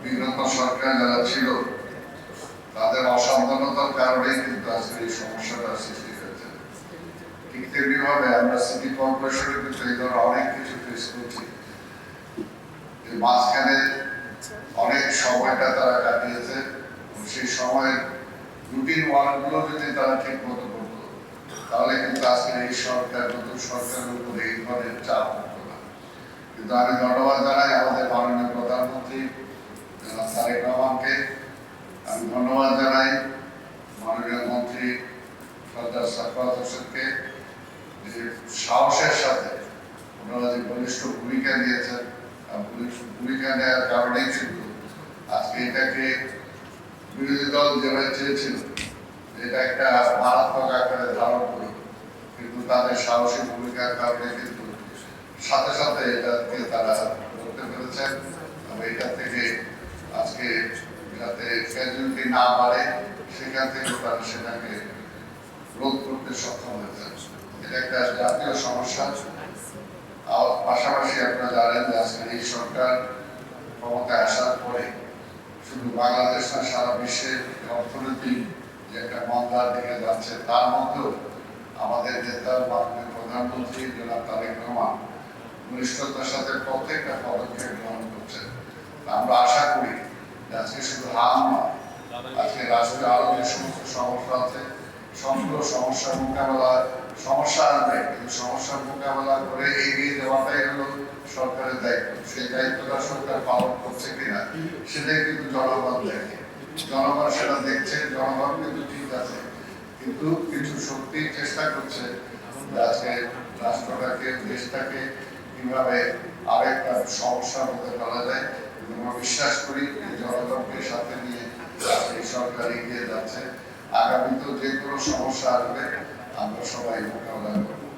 বিগত সরকার যারা ছিল তাদের অসাবধানতার কারণেই কিন্তু আজকে এই সমস্যাটা সৃষ্টি হয়েছে। ঠিক তেমনি ভাবে আমরা সিটি কর্পোরেশনে কিন্তু এই ধরনের অনেক কিছু ফেস করছি। মাঝখানে অনেক সময়টা তারা কাটিয়েছে, সেই সময়ের রুটিন ওয়ার্কগুলো যদি তারা ঠিক মতো করতো তাহলে কিন্তু আজকে এই সরকার নতুন সরকারের উপরে এই ধরনের চাপ হতো না। কিন্তু আমি ধন্যবাদ জানাই আমাদের মাননীয় প্রধানমন্ত্রী তারেক রহমানকে, আমি ধন্যবাদ জানাই মাননীয় মন্ত্রী সর্দার সাফওয়াত হোসেনকে, যে সাহসের সাথে ওনারা যে বলিষ্ঠ ভূমিকা নিয়েছেন, ভূমিকা নেওয়ার কারণেই কিন্তু আজকে এটাকে বিরোধী দল যেভাবে চেয়েছিল এটা একটা মারাত্মক আকারে ধারণ করুক, কিন্তু তাদের সাহসী ভূমিকার কারণে কিন্তু সাথে সাথে এটাকে তারা করতে পেরেছেন এবং এটা থেকে আজকে যাতে ক্যাজুয়ালিটি না বাড়ে সেখান থেকে তারা সেটাকে রোধ করতে সক্ষম হয়েছে। এটা একটা জাতীয় সমস্যা। পাশাপাশি আপনারা জানেন যে আজকে এই সরকার ক্ষমতায় আসার পরে শুধু বাংলাদেশ না সারা বিশ্বের অর্থনীতি যে একটা মন্দার দিকে যাচ্ছে, তার মধ্যেও আমাদের নেতা মাননীয় প্রধানমন্ত্রী জনাব তারেক রহমান ঘনিষ্ঠতার সাথে প্রত্যেকটা পদক্ষেপ গ্রহণ করছেন। আমরা আশা করি যে আজকে শুধু হাল নয়, আজকে রাষ্ট্রে আরো যে সমস্ত সমস্যা আছে সমস্ত সমস্যার সমস্যা আসবে, কিন্তু সমস্যার মোকাবেলা করে এগিয়ে যাওয়াটাই হলো সরকারের দায়িত্ব। সেই দায়িত্বটা সরকার পালন করছে কিনা সেটাই কিন্তু জনগণ দেখে, জনগণ সেটা দেখছে, জনগণ কিন্তু ঠিক আছে, কিন্তু কিছু শক্তি চেষ্টা করছে আজকে রাষ্ট্রটাকে দেশটাকে কিভাবে আরেকটা সমস্যার মধ্যে ফেলা যায়। আমরা বিশ্বাস করি জনগণকে সাথে নিয়ে এই সরকার এগিয়ে যাচ্ছে। আগামীতেও যে কোনো সমস্যা আসবে আমরা সবাই মোকাবেলা করবো।